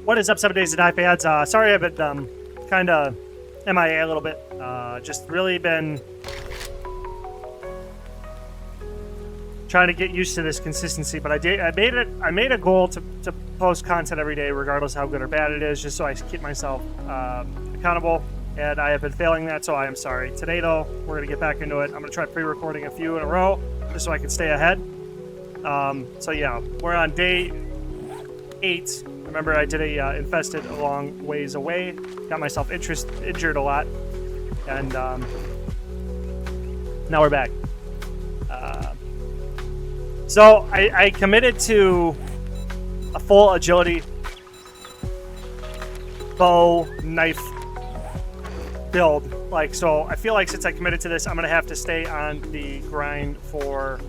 What is up, 7 Days to Die fans? Sorry I've been kind of MIA a little bit. Just really been trying to get used to this consistency. But I made a goal to post content every day, regardless of how good or bad it is, just so I keep myself accountable. And I have been failing that, so I am sorry. Today, though, we're going to get back into it. I'm going to try pre-recording a few in a row, just so I can stay ahead. So yeah, we're on day 8. Remember, I did a infested a long ways away. Got myself injured a lot. And now we're back. So I committed to a full agility bow knife build. So I feel like since I committed to this, I'm going to have to stay on the grind for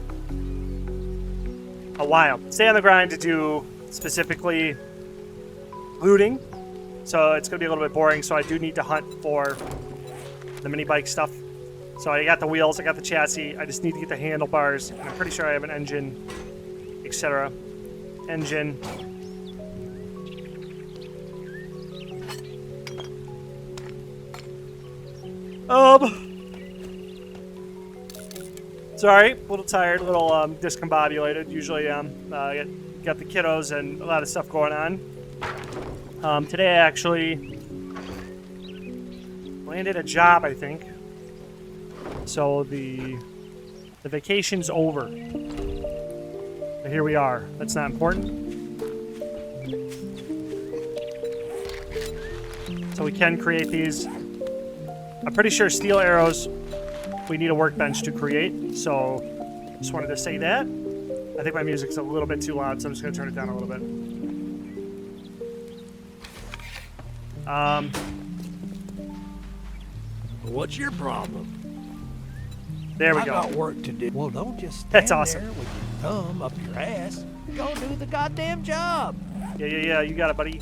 a while. Stay on the grind to do specifically looting, so it's going to be a little bit boring, so I do need to hunt for the mini bike stuff. So I got the wheels, I got the chassis, I just need to get the handlebars, and I'm pretty sure I have an engine, etc. Engine. Sorry, a little tired, a little discombobulated. Usually got the kiddos and a lot of stuff going on. Today I actually landed a job, I think. So the vacation's over. But here we are. That's not important. So we can create these. I'm pretty sure steel arrows we need a workbench to create. So just wanted to say that. I think my music's a little bit too loud, so I'm just going to turn it down a little bit. What's your problem? There we I go. got work to do. Well, don't just stand That's awesome. there with your thumb up your ass. Go do the goddamn job. Yeah. You got it, buddy.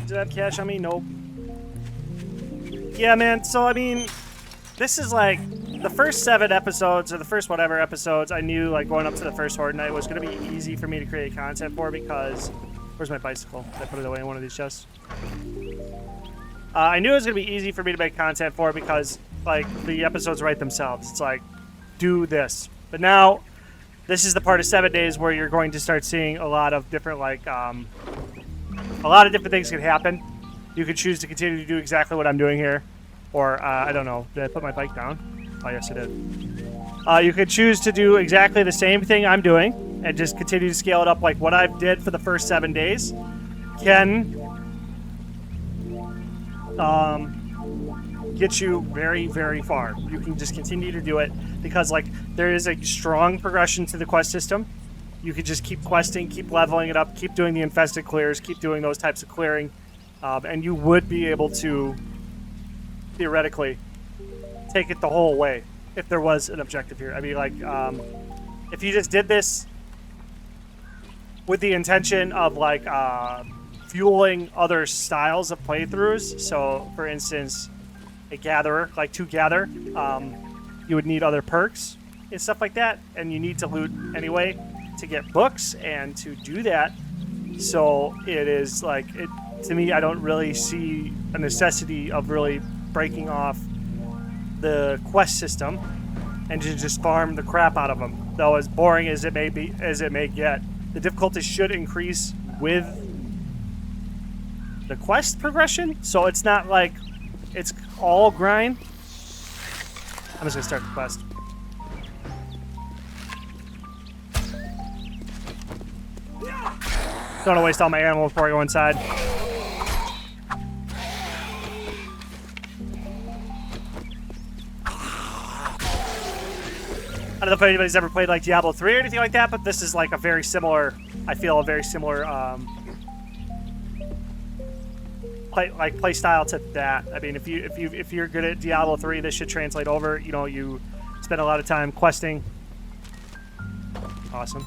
Did I have cash on me? Nope. Yeah, man. So, I mean, this is like the first 7 episodes, or the first whatever episodes, I knew like going up to the first Horde night was going to be easy for me to create content for because... Where's my bicycle? Did I put it away in one of these chests? I knew it was going to be easy for me to make content for because, like, the episodes write themselves. It's like, do this. But now, this is the part of 7 days where you're going to start seeing a lot of different, like, a lot of different things can happen. You could choose to continue to do exactly what I'm doing here. Or, I don't know. Did I put my bike down? Oh, yes, I did. You could choose to do exactly the same thing I'm doing and just continue to scale it up like what I did for the first 7 days. Can get you very, very far. You can just continue to do it because, like, there is a strong progression to the quest system. You could just keep questing, keep leveling it up, keep doing the infested clears, keep doing those types of clearing, and you would be able to theoretically take it the whole way if there was an objective here. I mean, like, if you just did this with the intention of, like, fueling other styles of playthroughs. So, for instance, a gatherer, like to gather, you would need other perks and stuff like that, and you need to loot anyway to get books and to do that. So it is like, to me, I don't really see a necessity of really breaking off the quest system and to just farm the crap out of them. Though as boring as it may get, the difficulty should increase with the quest progression, so it's not like it's all grind. I'm just gonna start the quest. Don't want to waste all my ammo before I go inside. I don't know if anybody's ever played like Diablo 3 or anything like that, but this is like a very similar, I feel a very similar play style to that. I mean, if you're good at Diablo 3, this should translate over. You know, you spend a lot of time questing. Awesome.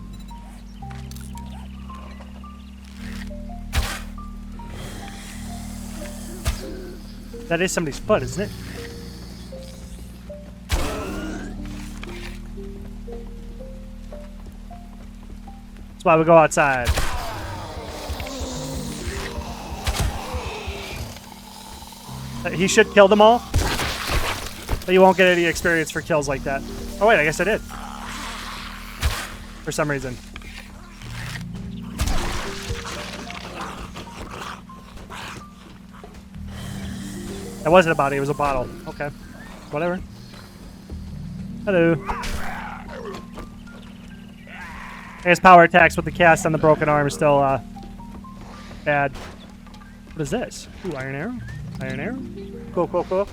That is somebody's foot, isn't it? why we go outside. He should kill them all, but you won't get any experience for kills like that. Oh wait, I guess I did. For some reason. That wasn't a body, it was a bottle. Okay. Whatever. Hello. I guess power attacks with the cast on the broken arm is still bad. What is this? Ooh, iron arrow? Iron arrow? Cool, cool, cool.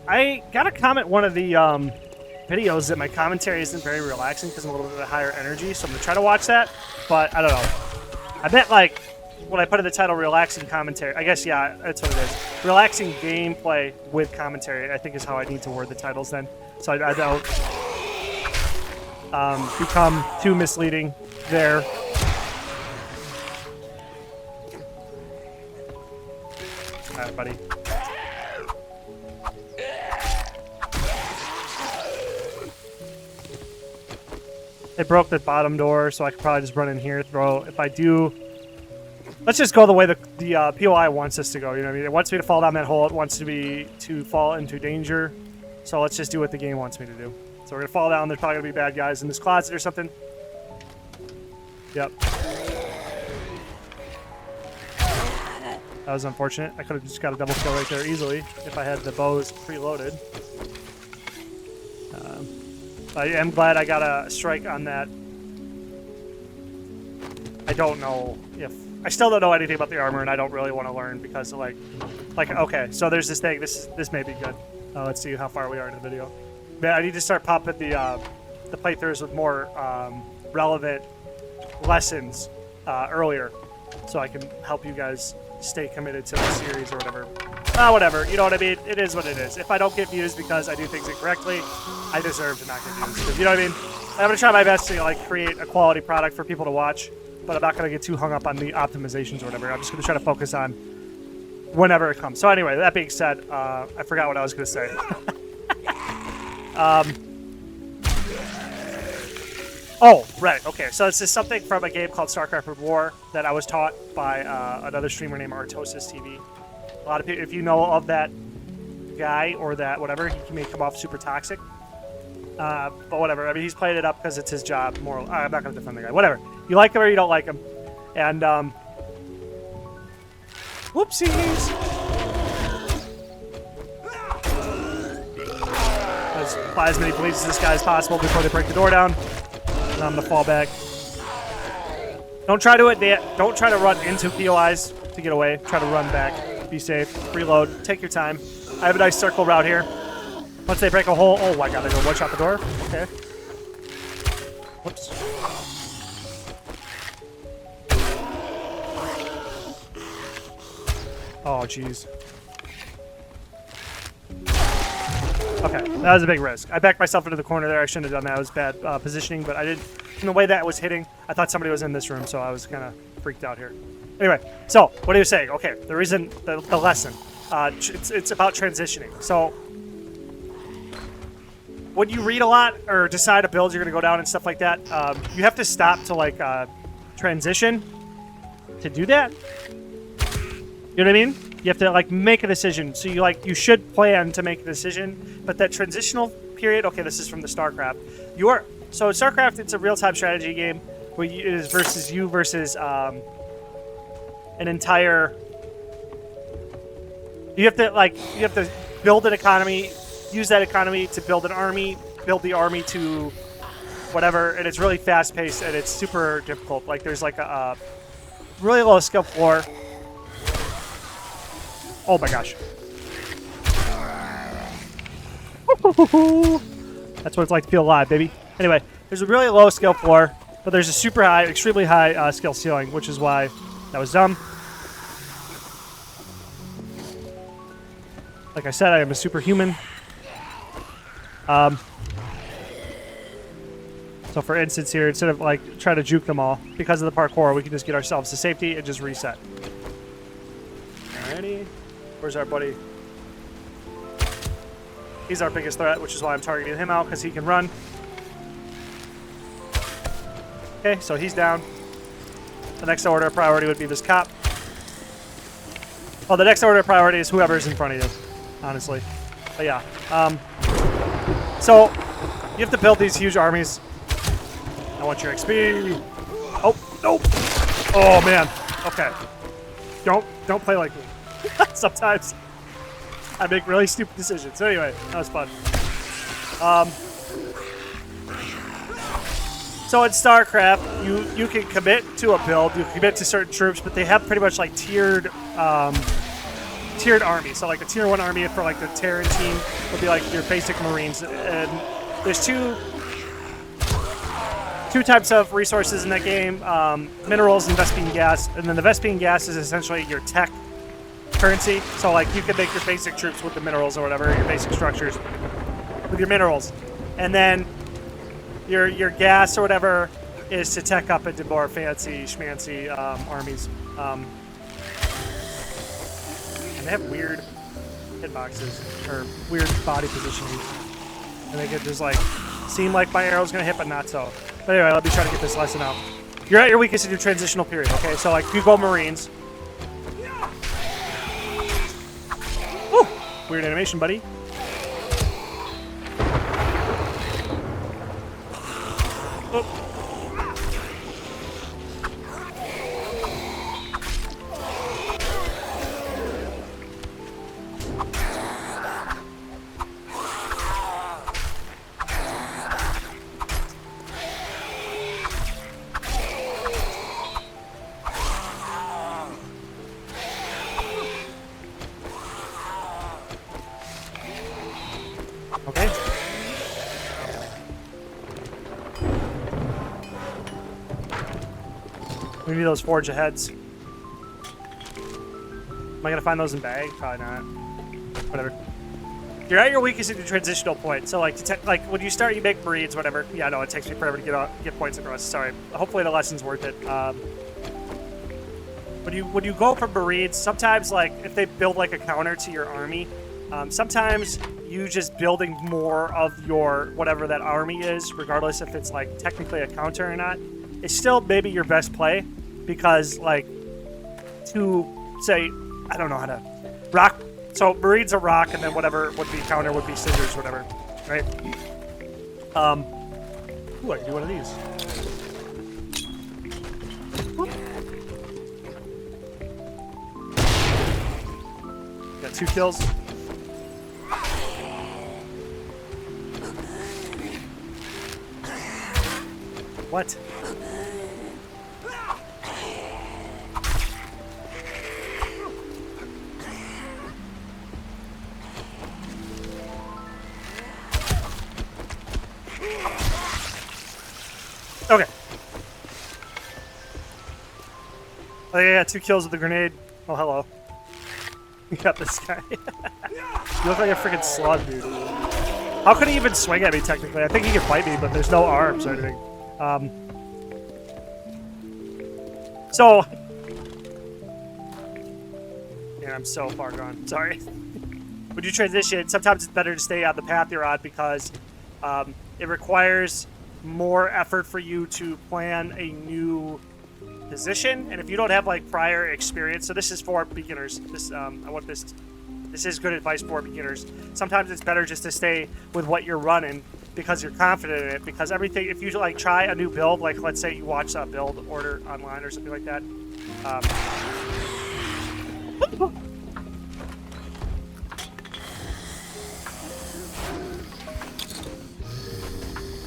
I got a comment one of the videos that my commentary isn't very relaxing because I'm a little bit higher energy, so I'm going to try to watch that, but I don't know. I bet, like, when I put in the title relaxing commentary, I guess, yeah, that's what it is. Relaxing gameplay with commentary, I think is how I need to word the titles then. So I don't become too misleading there. Alright, buddy. They broke the bottom door, so I could probably just run in here, throw. If I do... Let's just go the way the POI wants us to go, you know what I mean? It wants me to fall down that hole, it wants to fall into danger. So let's just do what the game wants me to do. So we're gonna fall down, there's probably gonna be bad guys in this closet or something. Yep. That was unfortunate. I could have just got a double kill right there easily if I had the bows preloaded. I am glad I got a strike on that. I don't know if... I still don't know anything about the armor, and I don't really want to learn because, like, okay, so there's this thing. This may be good. Let's see how far we are in the video. Man, I need to start popping the playthroughs with more relevant lessons earlier, so I can help you guys stay committed to the series or whatever. Whatever. You know what I mean? It is what it is. If I don't get views because I do things incorrectly, I deserve to not get views. 'Cause you know what I mean? I'm gonna try my best to like create a quality product for people to watch, but I'm not gonna get too hung up on the optimizations or whatever. I'm just gonna try to focus on whenever it comes. So anyway, that being said, I forgot what I was gonna say. Oh, right. Okay, so this is something from a game called StarCraft War that I was taught by another streamer named Artosis TV. A lot of people, if you know of that guy or that whatever, he may come off super toxic. But whatever. I mean, he's played it up because it's his job. I'm not going to defend the guy. Whatever. You like him or you don't like him. And, whoopsies! Let's apply as many bleeds as this guy as possible before they break the door down. And I'm going to fall back. Don't try to don't try to run into POIs to get away. Try to run back. Be safe. Reload. Take your time. I have a nice circle route here. Once they break a hole... Oh my god, they go one shot the door? Okay. Whoops. Oh, jeez. Okay, that was a big risk. I backed myself into the corner there. I shouldn't have done that. It was bad positioning, but I didn't... From the way that was hitting, I thought somebody was in this room, so I was kind of freaked out here. Anyway, so, what are you saying? Okay, the reason... The lesson. It's about transitioning. So... When you read a lot or decide a build you're going to go down and stuff like that, you have to stop to, like, transition to do that. You know what I mean? You have to, like, make a decision. So you should plan to make a decision. But that transitional period, okay, this is from the StarCraft. So StarCraft, it's a real-time strategy game where it is versus you versus an entire... You have to build an economy, use that economy to build an army, build the army to whatever, and it's really fast-paced and it's super difficult. Like, there's like a really low skill floor. Oh my gosh. That's what it's like to feel alive, baby. Anyway, there's a really low skill floor, but there's a super high, extremely high skill ceiling, which is why that was dumb. Like I said, I am a superhuman. So for instance here, instead of like trying to juke them all, because of the parkour, we can just get ourselves to safety and just reset. Alrighty. Where's our buddy? He's our biggest threat, which is why I'm targeting him out, because he can run. Okay, so he's down. The next order of priority would be this cop. Oh, the next order of priority is whoever's in front of you, honestly. But yeah. So, you have to build these huge armies. I want your XP. Oh, nope. Oh, man. Okay. Don't play like me. Sometimes I make really stupid decisions. Anyway, that was fun. So in StarCraft, you can commit to a build, you can commit to certain troops, but they have pretty much like tiered armies. So like the tier 1 army for like the Terran team would be like your basic Marines. And there's two types of resources in that game, minerals and Vespene gas. And then the Vespene gas is essentially your tech currency. So like you can make your basic troops with the minerals or whatever, your basic structures with your minerals. And then your gas or whatever is to tech up into more fancy schmancy armies. And they have weird hitboxes or weird body positioning. And they could just like seem like my arrow's gonna hit, but not so. But anyway, let me try to get this lesson out. You're at your weakest in your transitional period, okay? So like you go Marines. Woo! Weird animation, buddy. Oh. Okay. We need those forge aheads. Am I gonna find those in bag? Probably not. Whatever. You're at your weakest at your transitional point. So like, like when you start, you make Marines, whatever. Yeah, no, it takes me forever to get points across. Sorry. Hopefully the lesson's worth it. When you go for Marines, sometimes like if they build like a counter to your army, sometimes you just building more of your whatever that army is, regardless if it's like technically a counter or not, it's still maybe your best play, because like to say, I don't know how to rock. So Marines are rock, and then whatever would be counter would be scissors, whatever, right? Ooh, I can do one of these. Whoop. Got 2 kills. What? Okay. I think I got 2 kills with the grenade. Oh, hello. You got this guy. You look like a freaking slug, dude. How could he even swing at me, technically? I think he can fight me, but there's no arms or anything. So... Man, I'm so far gone. Sorry. When you transition, sometimes it's better to stay on the path you're on, because it requires more effort for you to plan a new position, and if you don't have like prior experience, so this is for beginners. This this is good advice for beginners. Sometimes it's better just to stay with what you're running because you're confident in it. Because everything, if you like try a new build, like let's say you watch a build order online or something like that.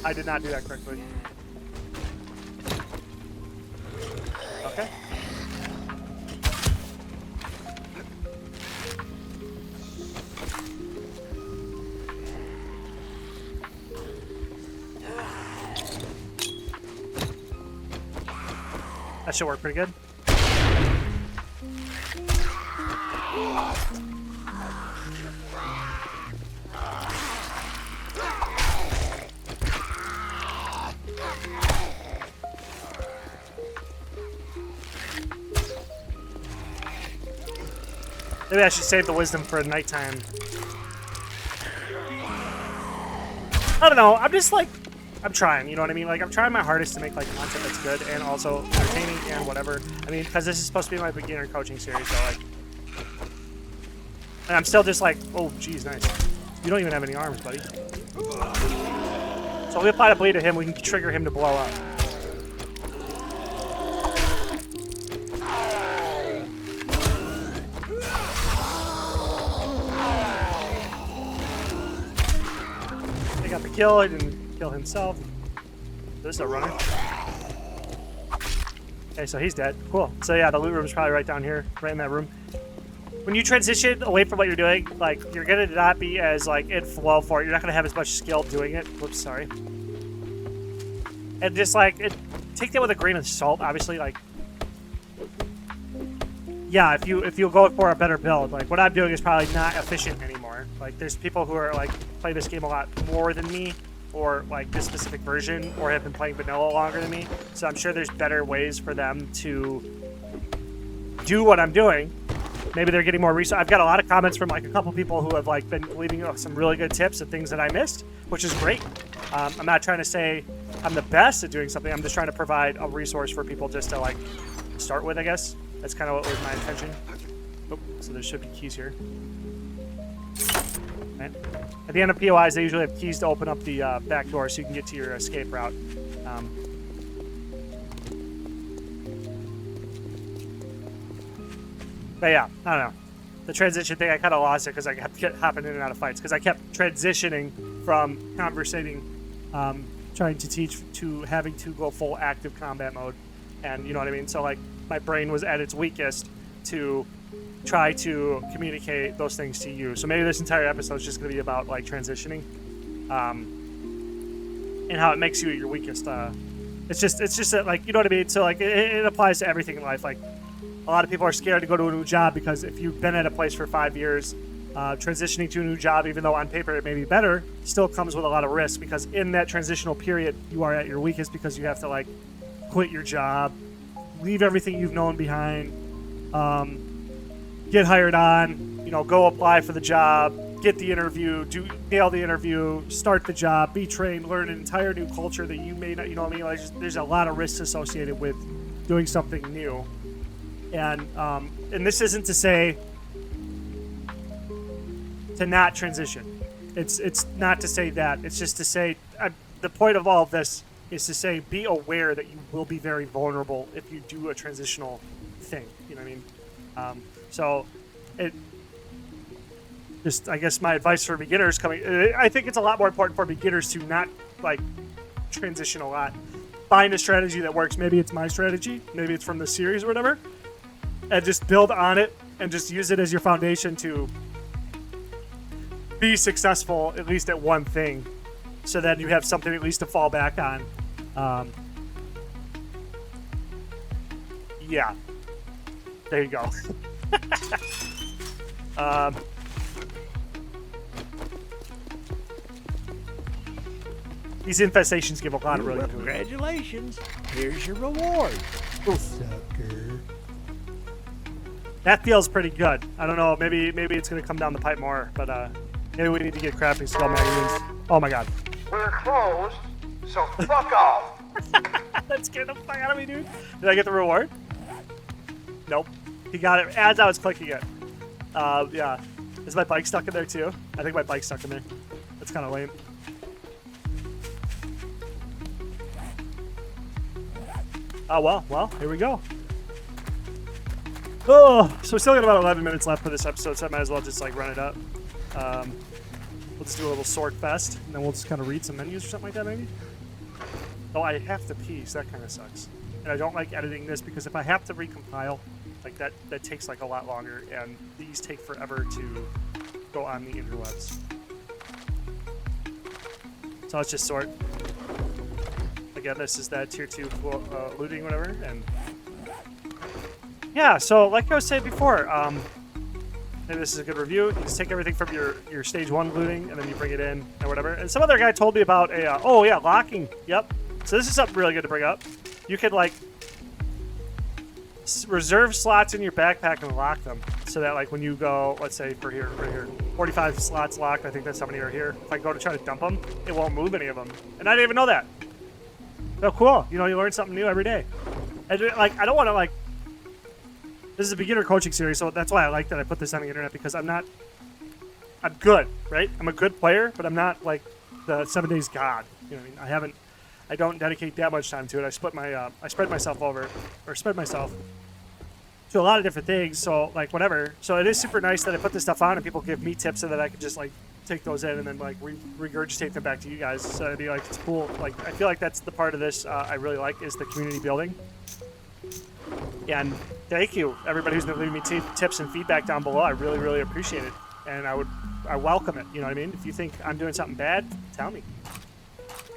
I did not do that correctly. Okay. That should work pretty good. Maybe I should save the wisdom for nighttime. I don't know. I'm just like, I'm trying, you know what I mean? Like, I'm trying my hardest to make, like, content that's good and also entertaining and whatever. I mean, because this is supposed to be my beginner coaching series, so, like... And I'm still just like, oh, geez, nice. You don't even have any arms, buddy. So if we apply a bleed to him, we can trigger him to blow up. They got the kill, he didn't kill himself. This is a runner. Okay, so he's dead. Cool. So yeah, the loot room is probably right down here, right in that room. When you transition away from what you're doing, like, you're gonna not be as, like, in flow for it. You're not gonna have as much skill doing it. Whoops, sorry. And just, like, take that with a grain of salt, obviously, like... Yeah, if you go for a better build, like, what I'm doing is probably not efficient anymore. Like, there's people who are, like, play this game a lot more than me, or, like, this specific version, or have been playing vanilla longer than me. So I'm sure there's better ways for them to do what I'm doing. Maybe they're getting more research. I've got a lot of comments from like a couple people who have like been leaving some really good tips and things that I missed, which is great. I'm not trying to say I'm the best at doing something. I'm just trying to provide a resource for people just to like start with, I guess. That's kind of what was my intention. Oh, so there should be keys here. Right. At the end of POIs, they usually have keys to open up the back door so you can get to your escape route. But yeah, I don't know. The transition thing, I kind of lost it because I kept hopping in and out of fights because I kept transitioning from conversating, trying to teach, to having to go full active combat mode. And you know what I mean? So like my brain was at its weakest to try to communicate those things to you. So maybe this entire episode is just going to be about like transitioning and how it makes you at your weakest. It's just that, like, you know what I mean? So like it applies to everything in life. Like, a lot of people are scared to go to a new job because if you've been at a place for 5 years, transitioning to a new job, even though on paper it may be better, still comes with a lot of risk because in that transitional period, you are at your weakest because you have to, like, quit your job, leave everything you've known behind, get hired on, you know, go apply for the job, get the interview, nail the interview, start the job, be trained, learn an entire new culture that you may not, you know what I mean? Like, there's a lot of risks associated with doing something new. And this isn't to say to not transition. It's not to say that. It's just to say the point of all of this is to say be aware that you will be very vulnerable if you do a transitional thing. You know what I mean? So it just, I guess my advice for beginners I think it's a lot more important for beginners to not like transition a lot. Find a strategy that works. Maybe it's my strategy. Maybe it's from the series or whatever. And just build on it and just use it as your foundation to be successful at least at one thing so that you have something at least to fall back on. Yeah. There you go. These infestations give a lot of really good. Congratulations. Here's your reward. Oof. Sucker. That feels pretty good. I don't know. Maybe it's gonna come down the pipe more, but maybe we need to get crafting skull magazines. Oh my god. We're closed, so fuck off. That scared the fuck out of me, dude. Did I get the reward? Nope. He got it as I was clicking it. Yeah. Is my bike stuck in there too? I think my bike's stuck in there. That's kind of lame. Oh, well, here we go. Oh, so we still got about 11 minutes left for this episode, so I might as well just like run it up. We'll just do a little sword fest, and then we'll just kind of read some menus or something like that, maybe. Oh, I have to pee, so that kind of sucks. And I don't like editing this because if I have to recompile, like that takes like a lot longer, and these take forever to go on the interwebs. So let's just sort. Again, this is that tier 2 looting, whatever, and yeah. So like I was saying before, maybe this is a good review. You just take everything from your stage 1 looting, and then you bring it in and whatever. And some other guy told me about a oh yeah, locking. Yep. So this is something really good to bring up. You could like reserve slots in your backpack and lock them so that like when you go, let's say for here, right here, 45 slots locked. I think that's how many are here. If I go to try to dump them, it won't move any of them. And I didn't even know that. So cool. You know, you learn something new every day. And like, I don't want to like, this is a beginner coaching series, so that's why I like that I put this on the internet, because I'm good, right? I'm a good player, but I'm not like the 7 days god. You know what I mean? I don't dedicate that much time to it. I spread myself to a lot of different things, so like whatever. So it is super nice that I put this stuff on and people give me tips so that I can just like take those in and then like regurgitate them back to you guys. So it'd be like, it's cool. Like I feel like that's the part of this I really like, is the community building. And thank you everybody who's been leaving me tips and feedback down below. I really, really appreciate it, and I welcome it. You know what I mean? If you think I'm doing something bad, tell me.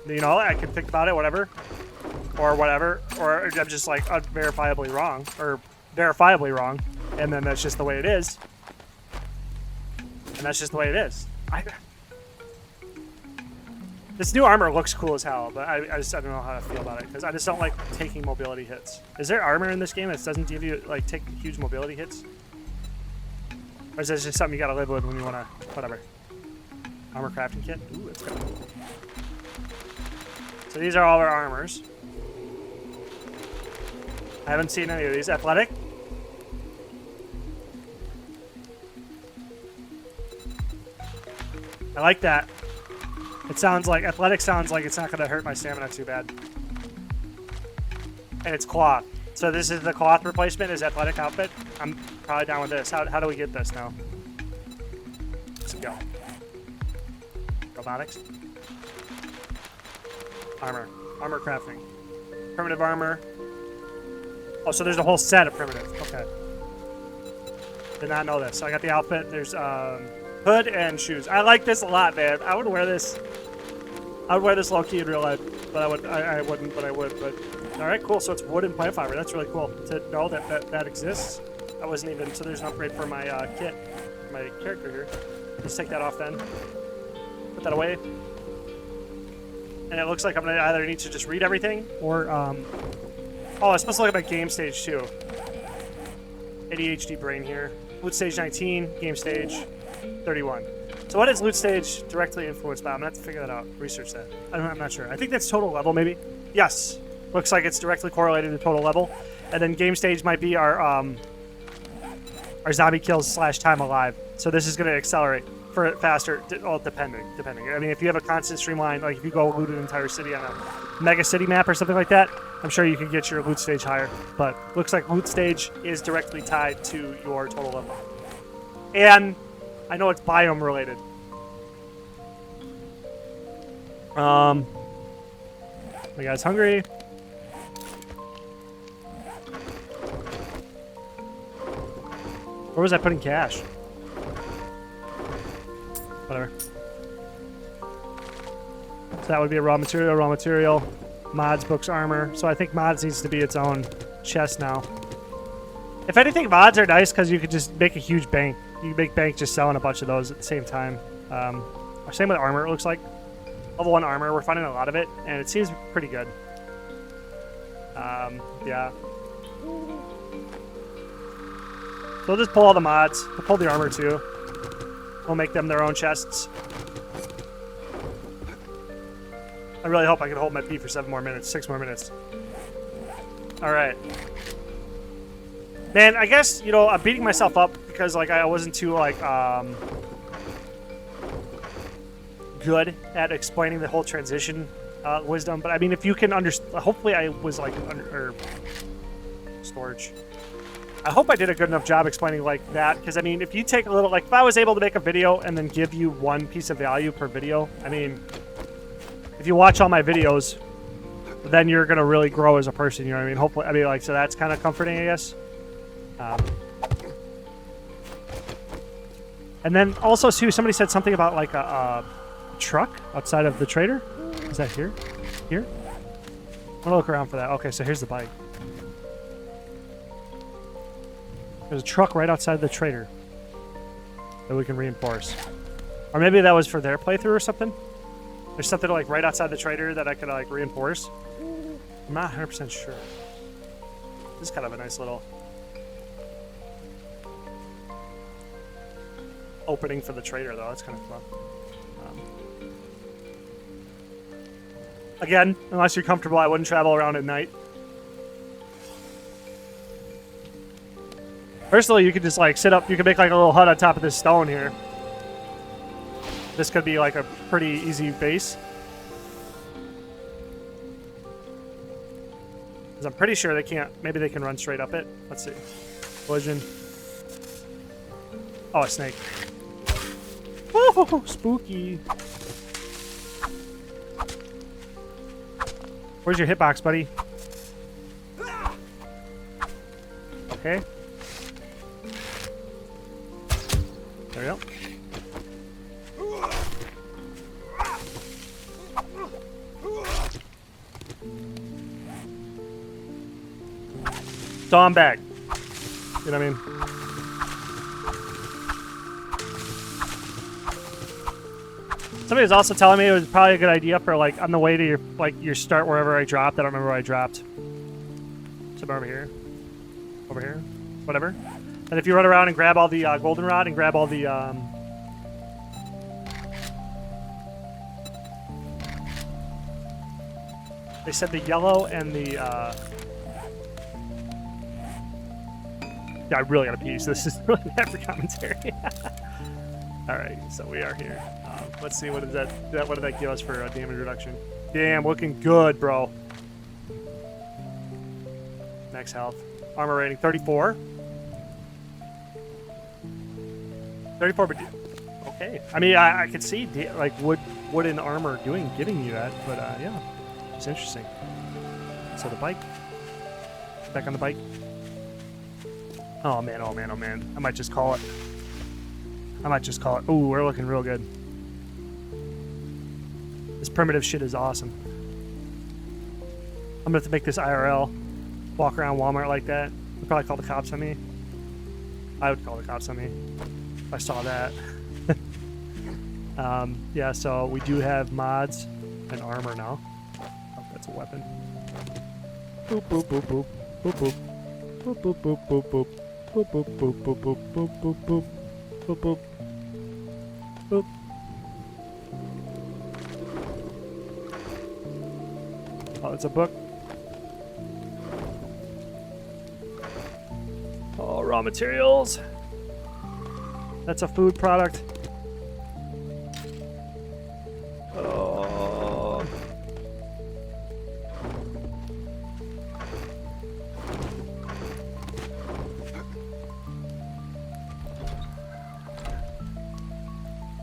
You know, I can think about it, whatever, or I'm just like verifiably wrong, and then that's just the way it is. And that's just the way it is. This new armor looks cool as hell, but I don't know how to feel about it, because I just don't like taking mobility hits. Is there armor in this game that doesn't give you, like, take huge mobility hits? Or is this just something you gotta live with when you wanna, whatever. Armor crafting kit? Ooh, that's kind of cool. So these are all our armors. I haven't seen any of these. Athletic? I like that. It sounds like, athletic sounds like it's not going to hurt my stamina too bad. And it's cloth. So this is the cloth replacement, is athletic outfit. I'm probably down with this. How do we get this now? Let's go. Robotics. Armor. Armor crafting. Primitive armor. Oh, so there's a whole set of primitive. Okay. Did not know this. So I got the outfit. There's hood and shoes. I like this a lot, man. I would wear this. I would wear this low-key in real life, but I wouldn't, but I would. But all right, cool. So it's wood and plant fiber. That's really cool to know that exists. I wasn't even. So there's an upgrade for my kit, my character here. Let's take that off then. Put that away. And it looks like I'm gonna either need to just read everything or oh, I'm supposed to look at my game stage too. ADHD brain here. Loot stage 19, game stage 31. So what is loot stage directly influenced by? I'm gonna have to figure that out, research that. I'm not sure. I think that's total level, maybe. Yes, looks like it's directly correlated to total level. And then game stage might be our zombie kills / time alive. So this is gonna accelerate for faster, well, depending. I mean, if you have a constant streamline, like if you go loot an entire city on a mega city map or something like that, I'm sure you can get your loot stage higher. But looks like loot stage is directly tied to your total level. And I know it's biome related. My guy's hungry. Where was I putting cash? Whatever. So that would be a raw material, mods, books, armor. So I think mods needs to be its own chest now. If anything, mods are nice because you could just make a huge bank. You can make bank just selling a bunch of those at the same time. Same with armor, it looks like. Level 1 armor, we're finding a lot of it, and it seems pretty good. Yeah. So we'll just pull all the mods. We'll pull the armor too. We'll make them their own chests. I really hope I can hold my pee for 6 more minutes. Alright. Man, I guess, you know, I'm beating myself up because, like, I wasn't too, like, good at explaining the whole transition wisdom. But, I mean, if you can understand... Hopefully I was, like, storage. I hope I did a good enough job explaining like that, because I mean, if you take a little, like if I was able to make a video and then give you one piece of value per video, I mean, if you watch all my videos, then you're gonna really grow as a person, you know what I mean? Hopefully, I mean, like, so that's kind of comforting, I guess. And then also too, somebody said something about like a truck outside of the trader. Is that here? Here? I'm gonna look around for that. Okay, so here's the bike. There's a truck right outside the trader that we can reinforce. Or maybe that was for their playthrough or something. There's something like right outside the trader that I could like reinforce. I'm not 100% sure. This is kind of a nice little opening for the trader, though. That's kind of fun. Again, unless you're comfortable, I wouldn't travel around at night. Personally, you could just like sit up. You could make like a little hut on top of this stone here. This could be like a pretty easy base. Because I'm pretty sure they can't. Maybe they can run straight up it. Let's see. Collision. Oh, a snake. Oh, spooky. Where's your hitbox, buddy? Okay. There we go. Dawn bag. You know what I mean? Somebody was also telling me it was probably a good idea for like on the way to your your start wherever I dropped. I don't remember where I dropped. Somewhere over here. Over here. Whatever. And if you run around and grab all the goldenrod and grab all the they said the yellow and the yeah, I really gotta pee, so this is really bad for commentary. Alright, so we are here. Let's see, what is that? What did that give us for damage reduction? Damn, looking good, bro. Max health. Armor rating, 34. 34, but okay. I mean, I could see like wooden armor giving you that, but yeah, it's interesting. So the bike. Back on the bike. Oh man, oh man, oh man. I might just call it. Ooh, we're looking real good. This primitive shit is awesome. I'm gonna have to make this IRL. Walk around Walmart like that. They'll probably call the cops on me. I would call the cops on me if I saw that. Yeah, so we do have mods and armor now. Oh, that's a weapon. Boop, boop, boop, boop. Boop, boop. Boop, boop, boop, boop, boop. Boop, boop, boop, boop, boop, boop, boop, boop. Boop, boop. Boop. Oh, it's a book. Oh, raw materials. That's a food product. Oh.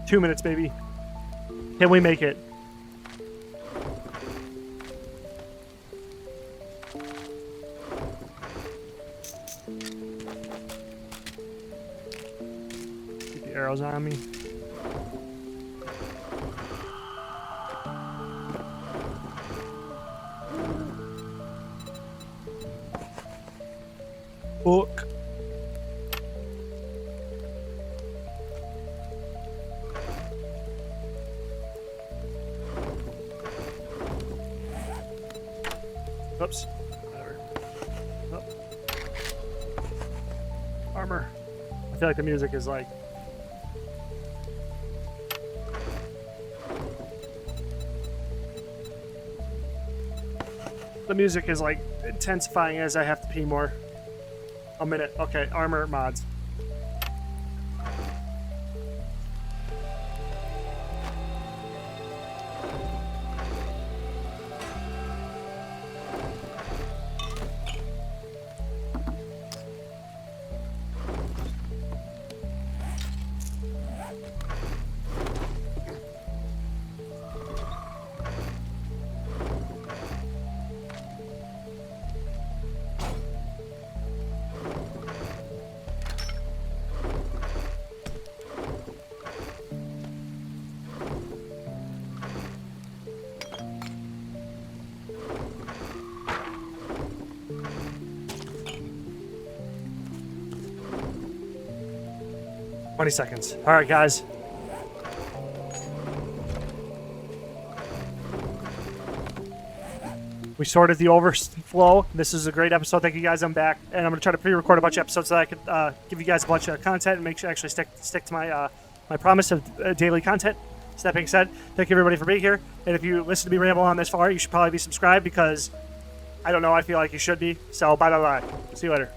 Two minutes, baby. Can we make it? Keep the arrows on me. Book. Oops. Whatever. Oh. Armor. I feel like the music is like... The music is like intensifying as I have to pee more. A minute. Okay, armor mods. Seconds. All right, guys. We sorted the overflow. This is a great episode. Thank you guys. I'm back, and I'm gonna try to pre-record a bunch of episodes so that I could give you guys a bunch of content and make sure I actually stick to my my promise of daily content. So that being said, thank you everybody for being here. And if you listen to me ramble on this far, you should probably be subscribed because I don't know, I feel like you should be. So bye. See you later.